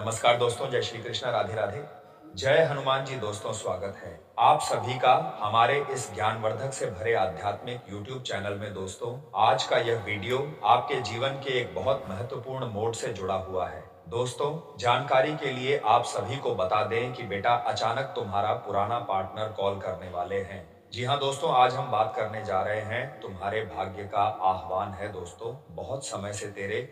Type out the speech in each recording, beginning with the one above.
नमस्कार दोस्तों, जय श्री कृष्ण, राधे राधे। जय हनुमान जी। दोस्तों, स्वागत है आप सभी का हमारे इस ज्ञानवर्धक से भरे आध्यात्मिक YouTube चैनल में। दोस्तों, आज का यह वीडियो आपके जीवन के एक बहुत महत्वपूर्ण मोड़ से जुड़ा हुआ है। दोस्तों, जानकारी के लिए आप सभी को बता दें कि बेटा अचानक तुम्हारा पुराना पार्टनर कॉल करने वाले हैं। जी हाँ दोस्तों, आज हम बात करने जा रहे हैं तुम्हारे भाग्य का आह्वान है। दोस्तों, बहुत समय से तेरे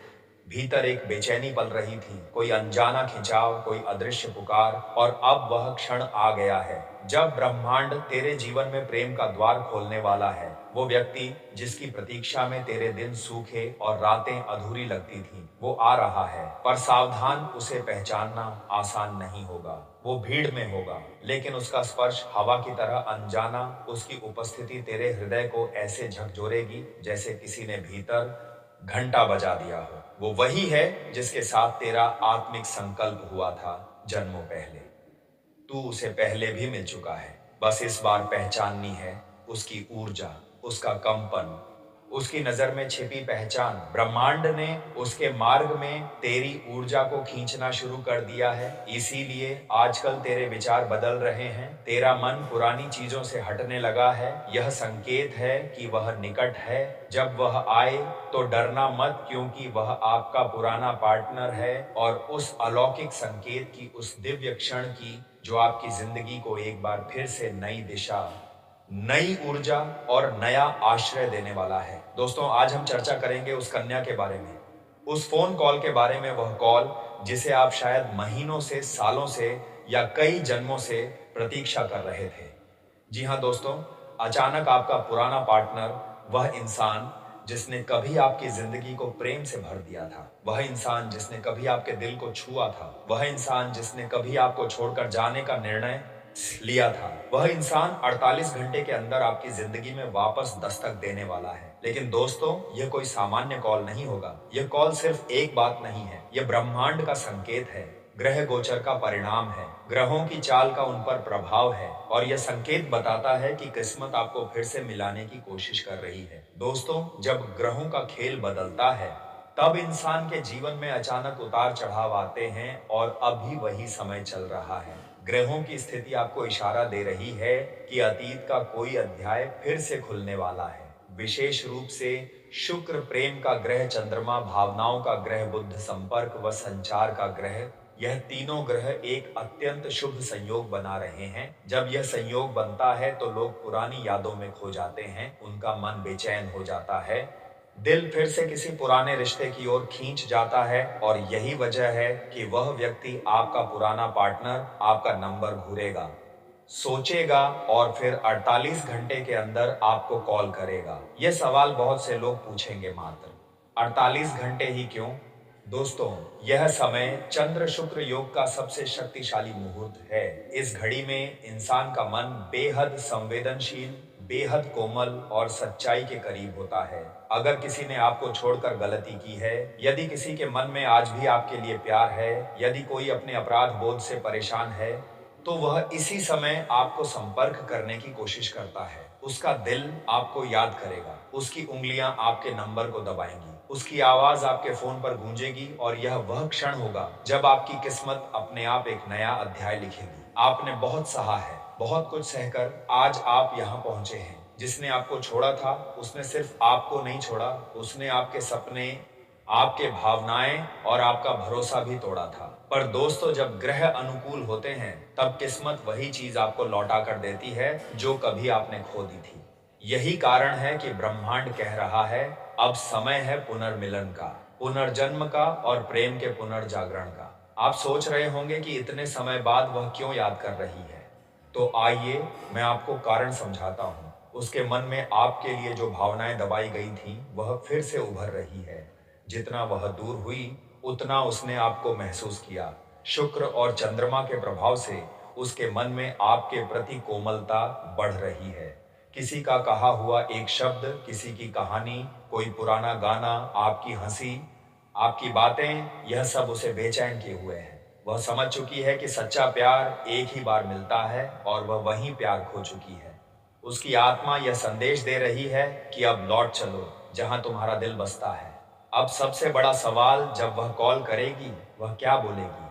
भीतर एक बेचैनी पल रही थी, कोई अनजाना खिंचाव, कोई अदृश्य पुकार, और अब वह क्षण आ गया है जब ब्रह्मांड तेरे जीवन में प्रेम का द्वार खोलने वाला है। वो व्यक्ति जिसकी प्रतीक्षा में तेरे दिन सूखे और रातें अधूरी लगती थी, वो आ रहा है। पर सावधान, उसे पहचानना आसान नहीं होगा। वो भीड़ में होगा, लेकिन उसका स्पर्श हवा की तरह अनजाना। उसकी उपस्थिति तेरे हृदय को ऐसे झकझोरेगी जैसे किसी ने भीतर घंटा बजा दिया हो। वो वही है जिसके साथ तेरा आत्मिक संकल्प हुआ था जन्मों पहले। तू उसे पहले भी मिल चुका है, बस इस बार पहचाननी है उसकी ऊर्जा, उसका कंपन, उसकी नजर में छिपी पहचान। ब्रह्मांड ने उसके मार्ग में तेरी ऊर्जा को खींचना शुरू कर दिया है। इसीलिए आजकल तेरे विचार बदल रहे हैं, तेरा मन पुरानी चीजों से हटने लगा है। यह संकेत है कि वह निकट है। जब वह आए तो डरना मत, क्योंकि वह आपका पुराना पार्टनर है, और उस अलौकिक संकेत की, उस दिव्य क्षण की, जो आपकी जिंदगी को एक बार फिर से नई दिशा, नई ऊर्जा और नया आश्रय देने वाला है। दोस्तों, आज हम चर्चा करेंगे उस कन्या के बारे में, उस फोन कॉल के बारे में। वह कॉल जिसे आप शायद महीनों से, सालों से या कई जन्मों से प्रतीक्षा कर रहे थे। जी हाँ दोस्तों, अचानक आपका पुराना पार्टनर, वह इंसान जिसने कभी आपकी जिंदगी को प्रेम से भर दिया था, वह इंसान जिसने कभी आपके दिल को छुआ था, वह इंसान जिसने कभी आपको छोड़कर जाने का निर्णय लिया था, वह इंसान 48 घंटे के अंदर आपकी जिंदगी में वापस दस्तक देने वाला है। लेकिन दोस्तों, यह कोई सामान्य कॉल नहीं होगा। यह कॉल सिर्फ एक बात नहीं है, यह ब्रह्मांड का संकेत है, ग्रह गोचर का परिणाम है, ग्रहों की चाल का उन पर प्रभाव है, और यह संकेत बताता है कि किस्मत आपको फिर से मिलाने की कोशिश कर रही है। दोस्तों, जब ग्रहों का खेल बदलता है, तब इंसान के जीवन में अचानक उतार चढ़ाव आते हैं, और अभी वही समय चल रहा है। ग्रहों की स्थिति आपको इशारा दे रही है कि अतीत का कोई अध्याय फिर से खुलने वाला है। विशेष रूप से शुक्र प्रेम का ग्रह, चंद्रमा भावनाओं का ग्रह, बुध संपर्क व संचार का ग्रह, यह तीनों ग्रह एक अत्यंत शुभ संयोग बना रहे हैं। जब यह संयोग बनता है तो लोग पुरानी यादों में खो जाते हैं, उनका मन बेचैन हो जाता है, दिल फिर से किसी पुराने रिश्ते की ओर खींच जाता है। और यही वजह है कि वह व्यक्ति, आपका पुराना पार्टनर, आपका नंबर घूरेगा, सोचेगा, और फिर 48 घंटे के अंदर आपको कॉल करेगा। यह सवाल बहुत से लोग पूछेंगे, मात्र 48 घंटे ही क्यों? दोस्तों, यह समय चंद्र शुक्र योग का सबसे शक्तिशाली मुहूर्त है। इस घड़ी में इंसान का मन बेहद संवेदनशील, बेहद कोमल और सच्चाई के करीब होता है। अगर किसी ने आपको छोड़कर गलती की है, यदि किसी के मन में आज भी आपके लिए प्यार है, यदि कोई अपने अपराध बोध से परेशान है, तो वह इसी समय आपको संपर्क करने की कोशिश करता है। उसका दिल आपको याद करेगा, उसकी उंगलियां आपके नंबर को दबाएंगी, उसकी आवाज आपके फोन पर गूंजेगी, और यह वह क्षण होगा जब आपकी किस्मत अपने आप एक नया अध्याय लिखेगी। आपने बहुत सहा है, बहुत कुछ सहकर आज आप यहाँ पहुंचे हैं। जिसने आपको छोड़ा था, उसने सिर्फ आपको नहीं छोड़ा, उसने आपके सपने, आपके भावनाएं और आपका भरोसा भी तोड़ा था। पर दोस्तों, जब ग्रह अनुकूल होते हैं, तब किस्मत वही चीज आपको लौटा कर देती है जो कभी आपने खो दी थी। यही कारण है कि ब्रह्मांड कह रहा है, अब समय है पुनर्मिलन का, पुनर्जन्म का, और प्रेम के पुनर्जागरण का। आप सोच रहे होंगे कि इतने समय बाद वह क्यों याद कर रही है। तो आइए मैं आपको कारण समझाता हूँ। उसके मन में आपके लिए जो भावनाएं दबाई गई थीं, वह फिर से उभर रही है। जितना वह दूर हुई, उतना उसने आपको महसूस किया। शुक्र और चंद्रमा के प्रभाव से उसके मन में आपके प्रति कोमलता बढ़ रही है। किसी का कहा हुआ एक शब्द, किसी की कहानी, कोई पुराना गाना, आपकी हंसी, आपकी बातें, यह सब उसे बेचैन किए हुए हैं। वह समझ चुकी है कि सच्चा प्यार एक ही बार मिलता है, और वह वही प्यार खो चुकी है। उसकी आत्मा यह संदेश दे रही है कि अब लौट चलो जहां तुम्हारा दिल बसता है। अब सबसे बड़ा सवाल, जब वह कॉल करेगी, वह क्या बोलेगी?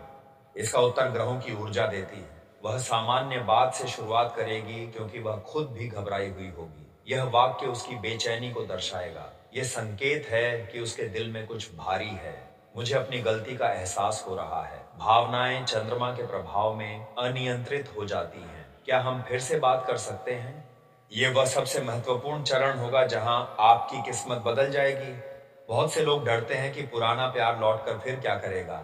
इसका उत्तर ग्रहों की ऊर्जा देती है। वह सामान्य बात से शुरुआत करेगी क्योंकि वह खुद भी घबराई हुई होगी। यह वाक्य उसकी बेचैनी को दर्शाएगा। यह संकेत है कि उसके दिल में कुछ भारी है। मुझे अपनी गलती का एहसास हो रहा है। भावनाएं चंद्रमा के प्रभाव में अनियंत्रित हो जाती हैं। क्या हम फिर से बात कर सकते हैं? ये वह सबसे महत्वपूर्ण चरण होगा जहां आपकी किस्मत बदल जाएगी। बहुत से लोग डरते हैं कि पुराना प्यार लौटकर फिर क्या करेगा।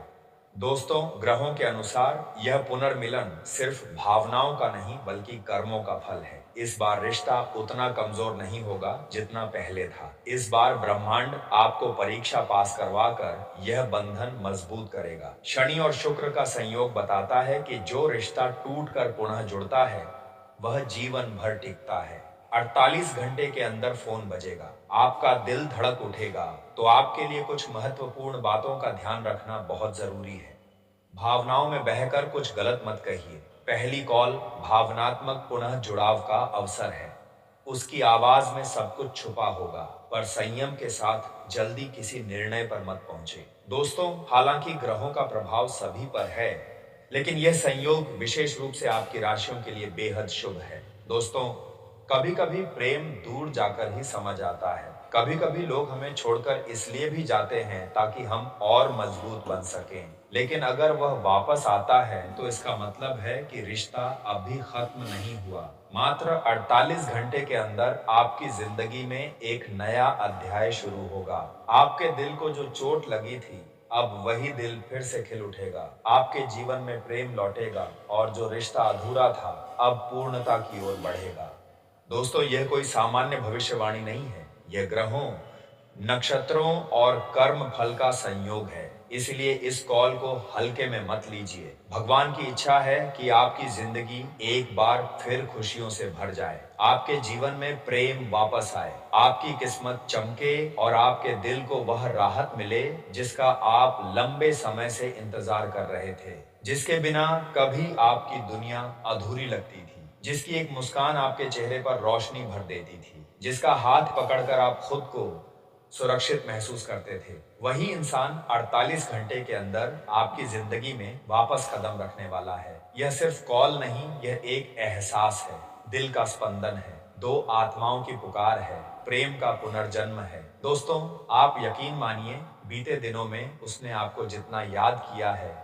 दोस्तों, ग्रहों के अनुसार यह पुनर्मिलन सिर्फ भावनाओं का नहीं बल्कि कर्मों का फल है। इस बार रिश्ता उतना कमजोर नहीं होगा जितना पहले था। इस बार ब्रह्मांड आपको परीक्षा पास करवा कर यह बंधन मजबूत करेगा। शनि और शुक्र का संयोग बताता है कि जो रिश्ता टूट कर पुनः जुड़ता है वह जीवन भर टिकता है। 48 घंटे के अंदर फोन बजेगा, आपका दिल धड़क उठेगा, तो आपके लिए कुछ महत्वपूर्ण बातों का ध्यान रखना बहुत जरूरी है। भावनाओं में बहकर कुछ गलत मत कहिए। पहली कॉल भावनात्मक पुनः जुड़ाव का अवसर है। उसकी आवाज में सब कुछ छुपा होगा, पर संयम के साथ जल्दी किसी निर्णय पर मत पहुंचे। दोस्तों, हालांकि ग्रहों का प्रभाव सभी पर है, लेकिन यह संयोग विशेष रूप से आपकी राशियों के लिए बेहद शुभ है। दोस्तों, कभी कभी प्रेम दूर जाकर ही समझ आता है। कभी कभी लोग हमें छोड़कर इसलिए भी जाते हैं ताकि हम और मजबूत बन सकें। लेकिन अगर वह वापस आता है तो इसका मतलब है कि रिश्ता अभी खत्म नहीं हुआ। मात्र 48 घंटे के अंदर आपकी जिंदगी में एक नया अध्याय शुरू होगा। आपके दिल को जो चोट लगी थी, अब वही दिल फिर से खिल उठेगा। आपके जीवन में प्रेम लौटेगा और जो रिश्ता अधूरा था अब पूर्णता की ओर बढ़ेगा। दोस्तों, यह कोई सामान्य भविष्यवाणी नहीं है। यह ग्रहों, नक्षत्रों और कर्म फल का संयोग है। इसलिए इस कॉल को हल्के में मत लीजिए। भगवान की इच्छा है कि आपकी जिंदगी एक बार फिर खुशियों से भर जाए, आपके जीवन में प्रेम वापस आए, आपकी किस्मत चमके और आपके दिल को वह राहत मिले जिसका आप लंबे समय से इंतजार कर रहे थे, जिसके बिना कभी आपकी दुनिया अधूरी लगती थी, जिसकी एक मुस्कान आपके चेहरे पर रोशनी भर देती थी, जिसका हाथ पकड़कर आप खुद को सुरक्षित महसूस करते थे। वही इंसान 48 घंटे के अंदर आपकी जिंदगी में वापस कदम रखने वाला है। यह सिर्फ कॉल नहीं, यह एक एहसास है, दिल का स्पंदन है, दो आत्माओं की पुकार है, प्रेम का पुनर्जन्म है। दोस्तों, आप यकीन मानिए, बीते दिनों में उसने आपको जितना याद किया है,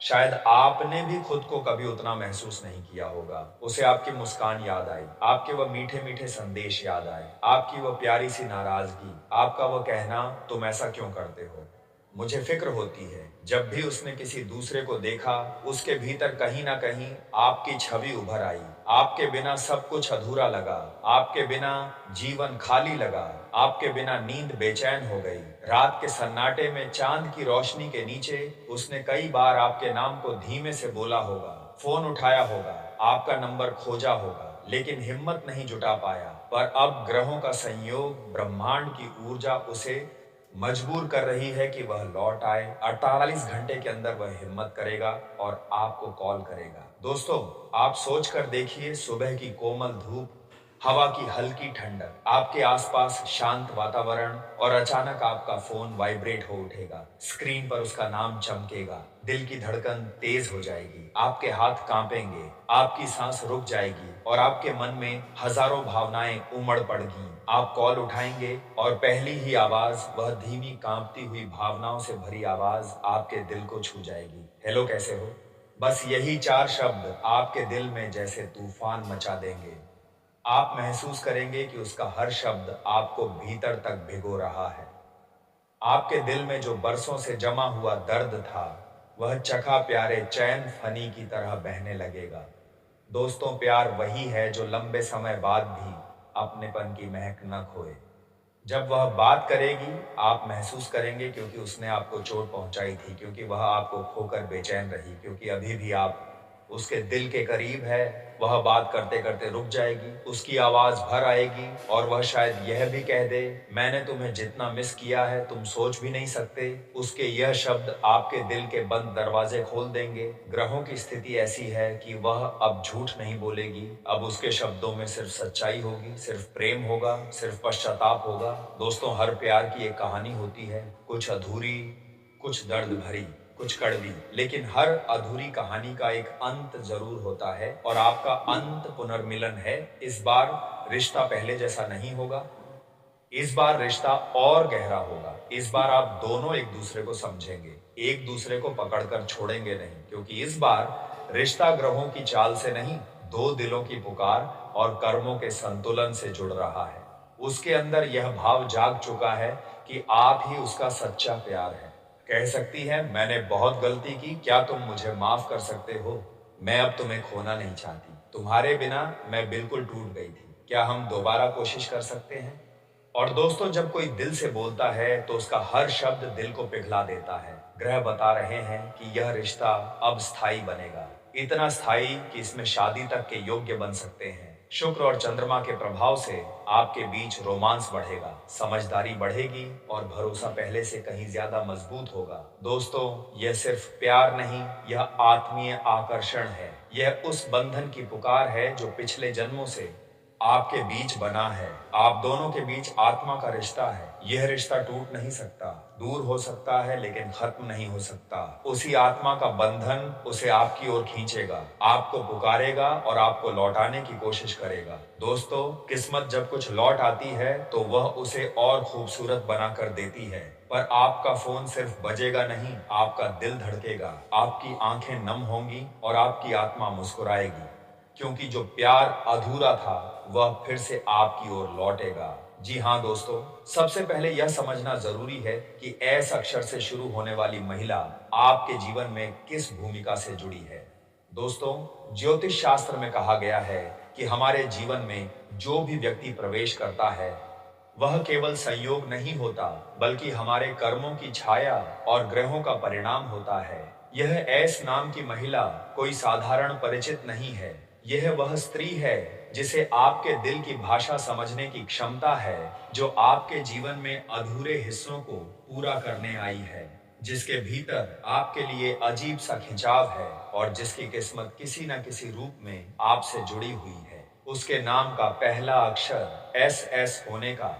शायद आपने भी खुद को कभी उतना महसूस नहीं किया होगा। उसे आपकी मुस्कान याद आई, आपके वह मीठे मीठे संदेश याद आए, आपकी वह प्यारी सी नाराजगी, आपका वह कहना तुम ऐसा क्यों करते हो। मुझे फिक्र होती है, जब भी उसने किसी दूसरे को देखा उसके भीतर कहीं ना कहीं आपकी छवि उभर आई। आपके बिना सब कुछ अधूरा लगा, आपके बिना जीवन खाली लगा, आपके बिना नींद बेचैन हो गई। रात के सन्नाटे में चांद की रोशनी के नीचे उसने कई बार आपके नाम को धीमे से बोला होगा, फोन उठाया होगा, आपका नंबर खोजा होगा, लेकिन हिम्मत नहीं जुटा पाया। पर अब ग्रहों का संयोग, ब्रह्मांड की ऊर्जा उसे मजबूर कर रही है कि वह लौट आए। 48 घंटे के अंदर वह हिम्मत करेगा और आपको कॉल करेगा। दोस्तों, आप सोच कर देखिए, सुबह की कोमल धूप, हवा की हल्की ठंडक, आपके आसपास शांत वातावरण और अचानक आपका फोन वाइब्रेट हो उठेगा। स्क्रीन पर उसका नाम चमकेगा, दिल की धड़कन तेज हो जाएगी, आपके हाथ कांपेंगे, आपकी सांस रुक जाएगी और आपके मन में हजारों भावनाएं उमड़ पड़गी। आप कॉल उठाएंगे और पहली ही आवाज, वह धीमी कांपती हुई भावनाओं से भरी आवाज आपके दिल को छू जाएगी। हेलो, कैसे हो? बस यही 4 शब्द आपके दिल में जैसे तूफान मचा देंगे। आप महसूस करेंगे कि उसका हर शब्द आपको भीतर तक भिगो रहा है। आपके दिल में जो बरसों से जमा हुआ दर्द था, वह चखा प्यारे चैन फनी की तरह बहने लगेगा। दोस्तों, प्यार वही है जो लंबे समय बाद भी अपनेपन की महक न खोए। जब वह बात करेगी, आप महसूस करेंगे क्योंकि उसने आपको चोट पहुंचाई थी, क्योंकि वह आपको खोकर बेचैन रही, क्योंकि अभी भी आप उसके दिल के करीब है। वह बात करते करते रुक जाएगी, उसकी आवाज भर आएगी और वह शायद यह भी कह दे, मैंने तुम्हें जितना मिस किया है तुम सोच भी नहीं सकते। उसके यह शब्द आपके दिल के बंद दरवाजे खोल देंगे। ग्रहों की स्थिति ऐसी है कि वह अब झूठ नहीं बोलेगी। अब उसके शब्दों में सिर्फ सच्चाई होगी, सिर्फ प्रेम होगा, सिर्फ पश्चाताप होगा। दोस्तों, हर प्यार की एक कहानी होती है, कुछ अधूरी, कुछ दर्द भरी, कुछ कड़वी, लेकिन हर अधूरी कहानी का एक अंत जरूर होता है और आपका अंत पुनर्मिलन है। इस बार रिश्ता पहले जैसा नहीं होगा, इस बार रिश्ता और गहरा होगा। इस बार आप दोनों एक दूसरे को समझेंगे, एक दूसरे को पकड़कर छोड़ेंगे नहीं, क्योंकि इस बार रिश्ता ग्रहों की चाल से नहीं, दो दिलों की पुकार और कर्मों के संतुलन से जुड़ रहा है। उसके अंदर यह भाव जाग चुका है कि आप ही उसका सच्चा प्यार है। कह सकती है, मैंने बहुत गलती की, क्या तुम मुझे माफ कर सकते हो? मैं अब तुम्हें खोना नहीं चाहती, तुम्हारे बिना मैं बिल्कुल टूट गई थी, क्या हम दोबारा कोशिश कर सकते हैं? और दोस्तों, जब कोई दिल से बोलता है तो उसका हर शब्द दिल को पिघला देता है। ग्रह बता रहे हैं कि यह रिश्ता अब स्थायी बनेगा, इतना स्थायी कि इसमें शादी तक के योग्य बन सकते हैं। शुक्र और चंद्रमा के प्रभाव से आपके बीच रोमांस बढ़ेगा, समझदारी बढ़ेगी और भरोसा पहले से कहीं ज्यादा मजबूत होगा। दोस्तों, यह सिर्फ प्यार नहीं, यह आत्मीय आकर्षण है। यह उस बंधन की पुकार है जो पिछले जन्मों से आपके बीच बना है। आप दोनों के बीच आत्मा का रिश्ता है। यह रिश्ता टूट नहीं सकता, दूर हो सकता है लेकिन खत्म नहीं हो सकता। उसी आत्मा का बंधन उसे आपकी ओर खींचेगा, आपको पुकारेगा और आपको लौटाने की कोशिश करेगा। दोस्तों, किस्मत जब कुछ लौट आती है तो वह उसे और खूबसूरत बना कर देती है। पर आपका फोन सिर्फ बजेगा नहीं, आपका दिल धड़केगा, आपकी आंखें नम होंगी और आपकी आत्मा मुस्कुराएगी, क्योंकि जो प्यार अधूरा था वह फिर से आपकी ओर लौटेगा। जी हाँ दोस्तों, सबसे पहले यह समझना जरूरी है कि एस अक्षर से शुरू होने वाली महिला आपके जीवन में किस भूमिका से जुड़ी है। दोस्तों, ज्योतिष शास्त्र में कहा गया है कि हमारे जीवन में जो भी व्यक्ति प्रवेश करता है वह केवल संयोग नहीं होता, बल्कि हमारे कर्मों की छाया और ग्रहों का परिणाम होता है। यह एस नाम की महिला कोई साधारण परिचित नहीं है। यह वह स्त्री है जिसे आपके दिल की भाषा समझने की क्षमता है, जो आपके जीवन में अधूरे हिस्सों को पूरा करने आई है, जिसके भीतर आपके लिए अजीब सा खिंचाव है और जिसकी किस्मत किसी न किसी रूप में आपसे जुड़ी हुई है। उसके नाम का पहला अक्षर एस होने का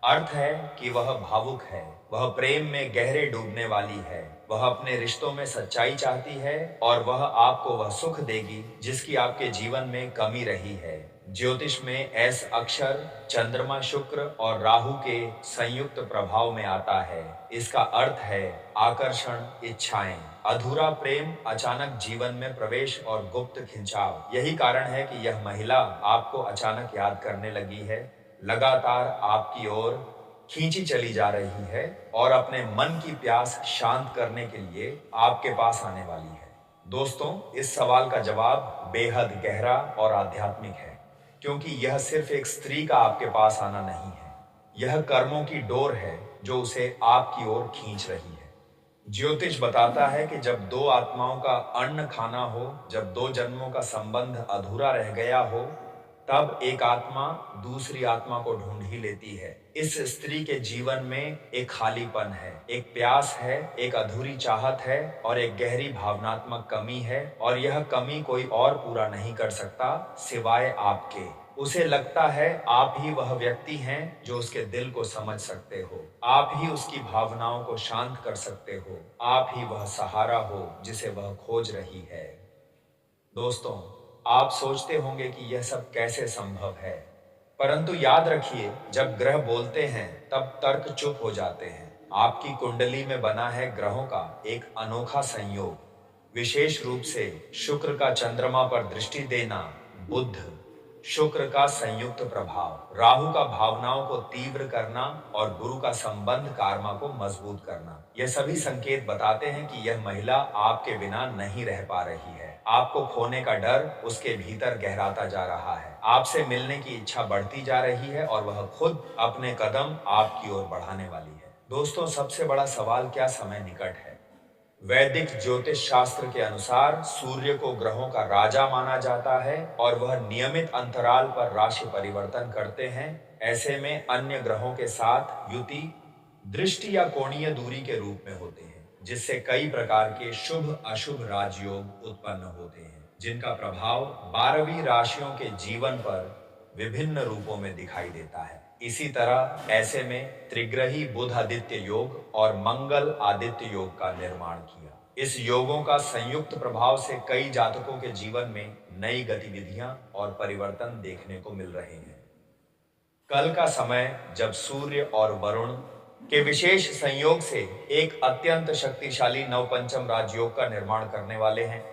अर्थ है कि वह भावुक है, वह प्रेम में गहरे डूबने वाली है, वह अपने रिश्तों में सच्चाई चाहती है और वह आपको वह सुख देगी जिसकी आपके जीवन में कमी रही है। ज्योतिष में एस अक्षर चंद्रमा, शुक्र और राहु के संयुक्त प्रभाव में आता है। इसका अर्थ है आकर्षण, इच्छाएं, अधूरा प्रेम, अचानक जीवन में प्रवेश और गुप्त खिंचाव। यही कारण है कि यह महिला आपको अचानक याद करने लगी है, लगातार आपकी ओर खींची चली जा रही है और अपने मन की प्यास शांत करने के लिए आपके पास आने वाली है। दोस्तों, इस सवाल का जवाब बेहद गहरा और आध्यात्मिक है, क्योंकि यह सिर्फ एक स्त्री का आपके पास आना नहीं है, यह कर्मों की डोर है जो उसे आपकी ओर खींच रही है। ज्योतिष बताता है कि जब दो आत्माओं का अन्न खाना हो, जब दो जन्मों का संबंध अधूरा रह गया हो, तब एक आत्मा दूसरी आत्मा को ढूंढ ही लेती है। इस स्त्री के जीवन में एक खालीपन है, एक प्यास है, एक अधूरी चाहत है और एक गहरी भावनात्मक कमी है, और यह कमी कोई और पूरा नहीं कर सकता सिवाय आपके। उसे लगता है आप ही वह व्यक्ति हैं जो उसके दिल को समझ सकते हो, आप ही उसकी भावनाओं को शांत कर सकते हो, आप ही वह सहारा हो जिसे वह खोज रही है। दोस्तों, आप सोचते होंगे कि यह सब कैसे संभव है, परंतु याद रखिए, जब ग्रह बोलते हैं तब तर्क चुप हो जाते हैं। आपकी कुंडली में बना है ग्रहों का एक अनोखा संयोग, विशेष रूप से शुक्र का चंद्रमा पर दृष्टि देना, बुध शुक्र का संयुक्त प्रभाव, राहु का भावनाओं को तीव्र करना और गुरु का संबंध कार्मा को मजबूत करना। यह सभी संकेत बताते हैं कि यह महिला आपके बिना नहीं रह पा रही है। आपको खोने का डर उसके भीतर गहराता जा रहा है, आपसे मिलने की इच्छा बढ़ती जा रही है और वह खुद अपने कदम आपकी ओर बढ़ाने वाली है। दोस्तों, सबसे बड़ा सवाल, क्या समय निकट है? वैदिक ज्योतिष शास्त्र के अनुसार सूर्य को ग्रहों का राजा माना जाता है और वह नियमित अंतराल पर राशि परिवर्तन करते हैं। ऐसे में अन्य ग्रहों के साथ युति, दृष्टि या कोणीय दूरी के रूप में होते हैं, जिससे कई प्रकार के शुभ अशुभ राजयोग उत्पन्न होते हैं, जिनका प्रभाव 12वीं राशियों के जीवन पर विभिन्न रूपों में दिखाई देता है। इसी तरह ऐसे में त्रिग्रही बुध आदित्य योग और मंगल आदित्य योग का निर्माण किया। इस योगों का संयुक्त प्रभाव से कई जातकों के जीवन में नई गतिविधियां और परिवर्तन देखने को मिल रहे हैं। कल का समय जब सूर्य और वरुण के विशेष संयोग से एक अत्यंत शक्तिशाली नवपंचम राजयोग का निर्माण करने वाले हैं।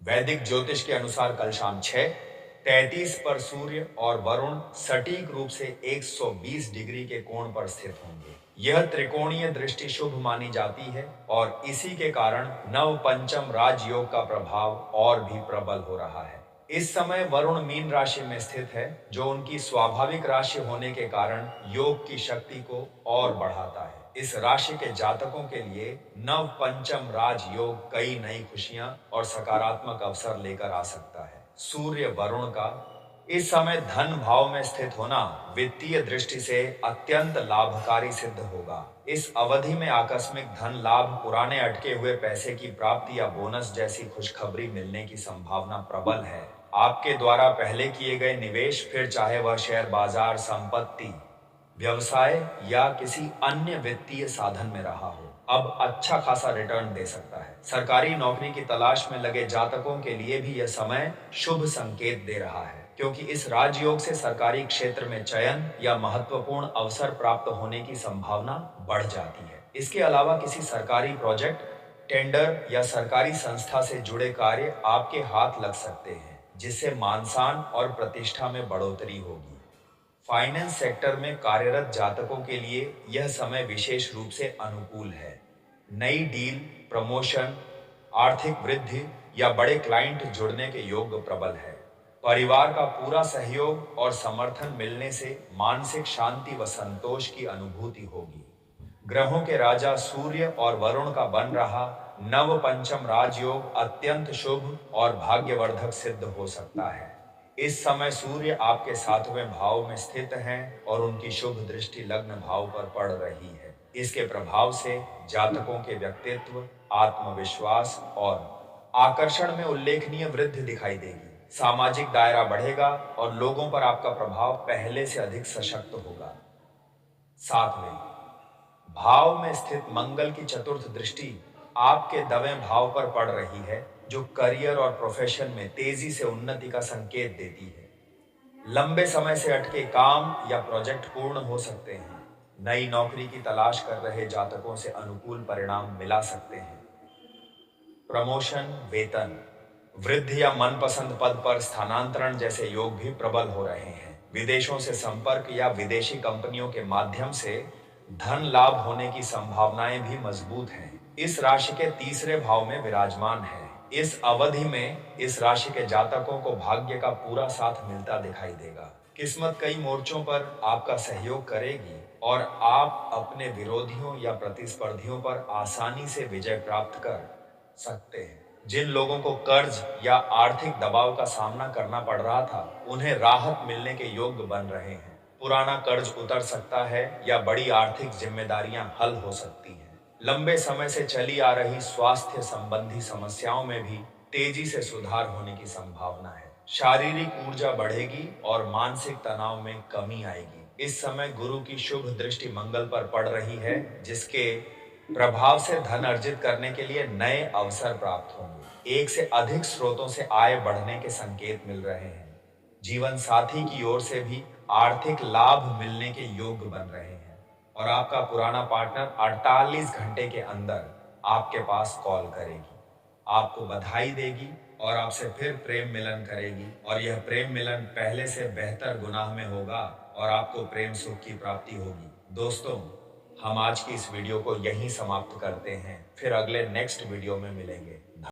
वैदिक ज्योतिष के अनुसार कल शाम 6:33 पर सूर्य और वरुण सटीक रूप से 120 डिग्री के कोण पर स्थित होंगे। यह त्रिकोणीय दृष्टि शुभ मानी जाती है और इसी के कारण नव पंचम राजयोग का प्रभाव और भी प्रबल हो रहा है। इस समय वरुण मीन राशि में स्थित है, जो उनकी स्वाभाविक राशि होने के कारण योग की शक्ति को और बढ़ाता है। इस राशि के जातकों के लिए नव पंचम राजयोग कई नई खुशियां और सकारात्मक अवसर लेकर आ सकता है। सूर्य वरुण का इस समय धन भाव में स्थित होना वित्तीय दृष्टि से अत्यंत लाभकारी सिद्ध होगा। इस अवधि में आकस्मिक धन लाभ, पुराने अटके हुए पैसे की प्राप्ति या बोनस जैसी खुशखबरी मिलने की संभावना प्रबल है। आपके द्वारा पहले किए गए निवेश, फिर चाहे वह शेयर बाजार, संपत्ति, व्यवसाय या किसी अन्य वित्तीय साधन में रहा हो, अब अच्छा खासा रिटर्न दे सकता है। सरकारी नौकरी की तलाश में लगे जातकों के लिए भी यह समय शुभ संकेत दे रहा है, क्योंकि इस राजयोग से सरकारी क्षेत्र में चयन या महत्वपूर्ण अवसर प्राप्त होने की संभावना बढ़ जाती है। इसके अलावा किसी सरकारी प्रोजेक्ट, टेंडर या सरकारी संस्था से जुड़े कार्य आपके हाथ लग सकते हैं, जिससे मान सम्मान और प्रतिष्ठा में बढ़ोतरी होगी। फाइनेंस सेक्टर में कार्यरत जातकों के लिए यह समय विशेष रूप से अनुकूल है। नई डील, प्रमोशन, आर्थिक वृद्धि या बड़े क्लाइंट जुड़ने के योग प्रबल है। परिवार का पूरा सहयोग और समर्थन मिलने से मानसिक शांति व संतोष की अनुभूति होगी। ग्रहों के राजा सूर्य और वरुण का बन रहा नव पंचम राजयोग अत्यंत शुभ और भाग्यवर्धक सिद्ध हो सकता है। इस समय सूर्य आपके 7वें भाव में स्थित हैं और उनकी शुभ दृष्टि लग्न भाव पर पड़ रही है। इसके प्रभाव से जातकों के व्यक्तित्व, आत्मविश्वास और आकर्षण में उल्लेखनीय वृद्धि दिखाई देगी। सामाजिक दायरा बढ़ेगा और लोगों पर आपका प्रभाव पहले से अधिक सशक्त होगा। 7वें भाव में स्थित मंगल की चतुर्थ दृष्टि आपके 9वें भाव पर पड़ रही है, जो करियर और प्रोफेशन में तेजी से उन्नति का संकेत देती है। लंबे समय से अटके काम या प्रोजेक्ट पूर्ण हो सकते हैं। नई नौकरी की तलाश कर रहे जातकों से अनुकूल परिणाम मिला सकते हैं। प्रमोशन, वेतन वृद्धि या मनपसंद पद पर स्थानांतरण जैसे योग भी प्रबल हो रहे हैं। विदेशों से संपर्क या विदेशी कंपनियों के माध्यम से धन लाभ होने की संभावनाएं भी मजबूत हैं। इस राशि के 3रे भाव में विराजमान है। इस अवधि में इस राशि के जातकों को भाग्य का पूरा साथ मिलता दिखाई देगा। किस्मत कई मोर्चों पर आपका सहयोग करेगी और आप अपने विरोधियों या प्रतिस्पर्धियों पर आसानी से विजय प्राप्त कर सकते हैं। जिन लोगों को कर्ज या आर्थिक दबाव का सामना करना पड़ रहा था, उन्हें राहत मिलने के योग्य बन रहे हैं। पुराना कर्ज उतर सकता है या बड़ी आर्थिक जिम्मेदारियां हल हो सकती हैं। लंबे समय से चली आ रही स्वास्थ्य संबंधी समस्याओं में भी तेजी से सुधार होने की संभावना है। शारीरिक ऊर्जा बढ़ेगी और मानसिक तनाव में कमी आएगी। इस समय गुरु की शुभ दृष्टि मंगल पर पड़ रही है, जिसके प्रभाव से धन अर्जित करने के लिए नए अवसर प्राप्त होंगे। एक से अधिक स्रोतों से आय बढ़ने के संकेत मिल रहे हैं। जीवन साथी की ओर से भी आर्थिक लाभ मिलने के योग बन रहे हैं और आपका पुराना पार्टनर 48 घंटे के अंदर आपके पास कॉल करेगी, आपको बधाई देगी और आपसे फिर प्रेम मिलन करेगी और यह प्रेम मिलन पहले से बेहतर गुनाह में होगा और आपको प्रेम सुख की प्राप्ति होगी। दोस्तों, हम आज की इस वीडियो को यहीं समाप्त करते हैं। फिर अगले नेक्स्ट वीडियो में मिलेंगे।